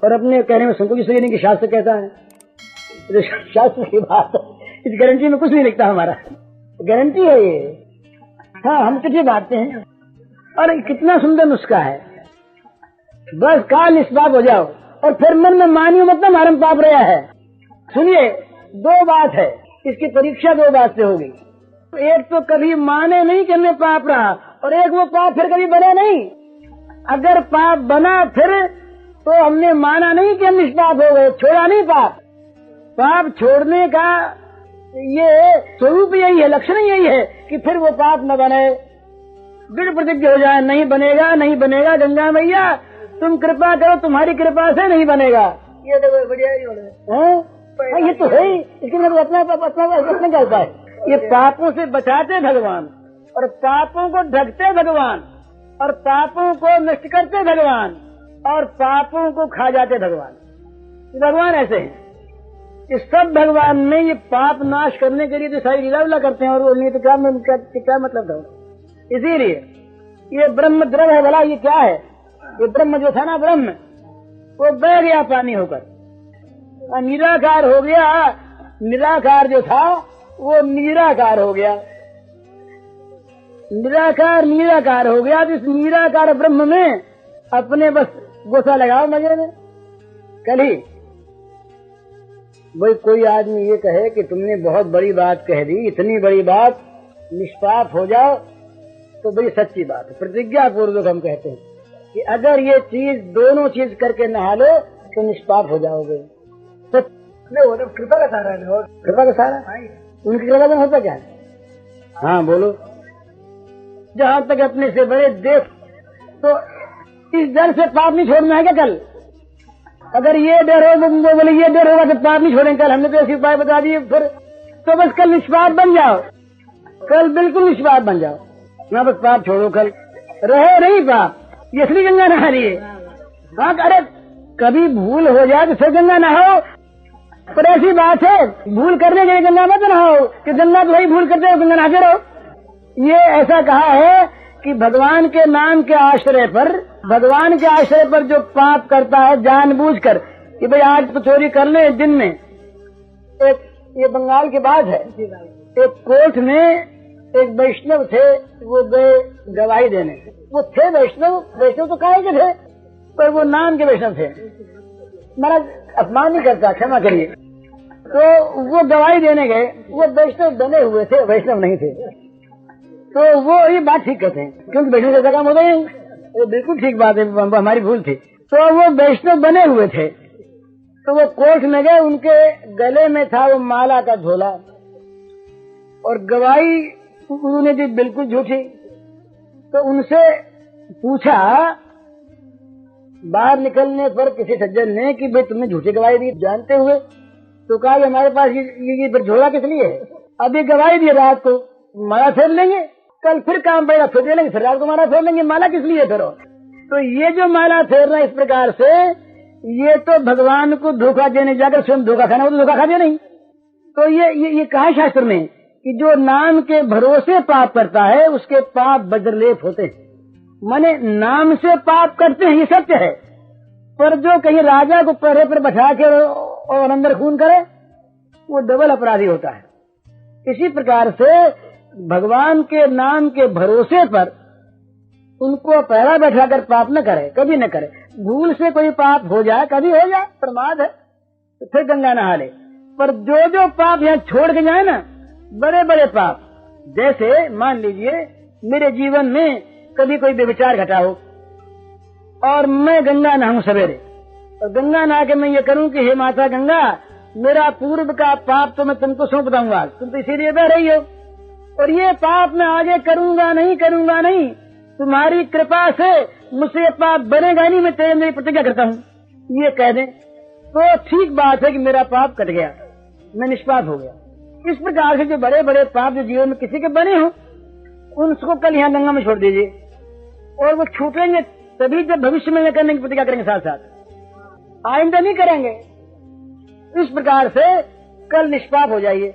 और अपने कहने में संकोच इसलिए नहीं कि शास्त्र कहता है, तो शास्त्र की बात है, इस गारंटी में कुछ नहीं लिखता हमारा, गारंटी है ये। हाँ, हम चिट्ठी बांटते हैं और कितना सुंदर नुस्खा है, बस काल निष्पाप हो जाओ और फिर मन में मानियो मतलब हरम पाप रहा है। सुनिए, दो बात है, इसकी परीक्षा दो बात से होगी। एक तो कभी माने नहीं कि हमने पाप रहा, और एक वो पाप फिर कभी बने नहीं। अगर पाप बना फिर तो हमने माना नहीं कि हम निष्पाप हो गए, छोड़ा नहीं पाप। पाप छोड़ने का ये स्वरूप यही है, लक्षण यही है कि फिर वो पाप न बने, दृढ़ प्रतिज्ञा हो जाए, नहीं बनेगा, नहीं बनेगा। गंगा मैया तुम कृपा करो, तुम्हारी कृपा से नहीं बनेगा। ये देखो बढ़िया ये तो है ही, इसके लिए अपना क्या उपाय? ये पापों से बचाते भगवान, और पापों को ढकते भगवान, और पापों को नष्ट करते भगवान, और पापों को खा जाते भगवान। भगवान ऐसे हैं, ये सब भगवान में ये पाप नाश करने के लिए तो सारी लीला करते हैं, और वो नहीं तो क्या मतलब था। इसीलिए ये ब्रह्म द्रव है, भला ये क्या है? ये ब्रह्म जो था ना, ब्रह्म वो बह गया पानी होकर, निराकार हो गया। निराकार जो था वो निराकार हो गया, निराकार निराकार हो गया। तो इस निराकार ब्रह्म में अपने बस गोसा लगाओ मजे में। कल ही भाई कोई आदमी ये कहे कि तुमने बहुत बड़ी बात कह दी, इतनी बड़ी बात, निष्पाप हो जाओ, तो बड़ी सच्ची बात है। प्रतिज्ञा पूर्वक हम कहते हैं कि अगर ये चीज दोनों चीज करके नहा लो तो निष्पाप हो जाओगे। तो कृपा का सहारा है, कृपा का सहारा, उनकी कृपा का होता क्या है? हाँ बोलो। जहाँ तक अपने से बड़े देख, तो इस डर से पाप नहीं छोड़ना है क्या? कल अगर ये डर हो, बोले ये डर होगा तो पाप नहीं छोड़ेंगे। कल हमने तो ऐसे उपाय बता दिए, फिर तो बस कल निष्पाप बन जाओ, कल बिल्कुल निष्पाप बन जाओ ना, बस पाप छोड़ो। कल रहे नहीं पाप, ये इसलिए गंगा नहा लिए। हाँ, अरे कभी भूल हो जाए तो फिर गंगा नहाओ, पर ऐसी बात है भूल करने के लिए गंगा मत नहाओ कि गंगा तो वही भूल करते हो, गंगा नहाते रहो। ये ऐसा कहा है कि भगवान के नाम के आश्रय पर, भगवान के आश्रय पर जो पाप करता है जानबूझकर कि भाई आज तो चोरी कर ले दिन में। एक ये बंगाल की बात है, एक कोर्ट में एक वैष्णव थे, वो गए गवाही देने। वो थे वैष्णव, वैष्णव तो काहे के थे, पर वो नाम के वैष्णव थे। महाराज अपमान नहीं करता, क्षमा करिए। तो वो गवाही देने गए, वो वैष्णव बने हुए थे, वैष्णव नहीं थे। तो वो ये बात ठीक कहते हैं, क्योंकि वैष्णव जैसा काम होता है, वो बिल्कुल ठीक बात है, हमारी भूल थी। तो वो वैष्णव बने हुए थे, तो वो कोर्ट में गए, उनके गले में था वो माला का झोला, और गवाही उन्होंने दी बिल्कुल झूठी। तो उनसे पूछा बाहर निकलने पर किसी सज्जन ने कि भाई तुमने झूठी गवाही दी जानते हुए, तो कहा हमारे पास ये झोला किस लिए है? अभी गवाही दी, रात को माला फेर लेंगे, कल फिर काम पड़ेगा फिर दे लेंगे, फिर रात को माला फेर लेंगे, माला किस लिए फिर? तो ये जो माला फेरना इस प्रकार से, ये तो भगवान को धोखा देने जाकर स्वयं धोखा खाना, वो तो धोखा खाते नहीं। तो ये कहा शास्त्र में कि जो नाम के भरोसे पाप करता है उसके पाप वज्रलेप होते हैं। माने नाम से पाप करते हैं, ये सत्य है, पर जो कहीं राजा को पहरे पर बैठा के और अंदर खून करे वो डबल अपराधी होता है। इसी प्रकार से भगवान के नाम के भरोसे पर उनको पहरा बैठा कर पाप न करे, कभी न करे। भूल से कोई पाप हो जाए, कभी हो जाए, प्रमाद है, तो फिर गंगा नहा ले। पर जो पाप यहाँ छोड़ के जाए ना, बड़े बड़े पाप, जैसे मान लीजिए मेरे जीवन में कभी कोई व्यभिचार घटा हो और मैं गंगा नहाऊं सवेरे, और गंगा नहा के मैं ये करूं कि हे माता गंगा, मेरा पूर्व का पाप तो मैं तुमको सौंप दूंगा, तुम तो इसीलिए बह रही हो, और ये पाप मैं आगे करूंगा नहीं, तुम्हारी कृपा से मुझसे पाप बनेगा नहीं, मैं तेरे मेरी प्रतिज्ञा करता हूँ, ये कह दें तो ठीक बात है कि मेरा पाप कट गया, मैं निष्पाप हो गया। इस प्रकार से जो बड़े बड़े पाप जो जीवन में किसी के बने हो, उनको कल यहाँ गंगा में छोड़ दीजिए, और वो छूटेंगे तभी जब भविष्य में करने की प्रतिज्ञा करेंगे, साथ साथ आइंदा नहीं करेंगे। इस प्रकार से कल निष्पाप हो जाइए।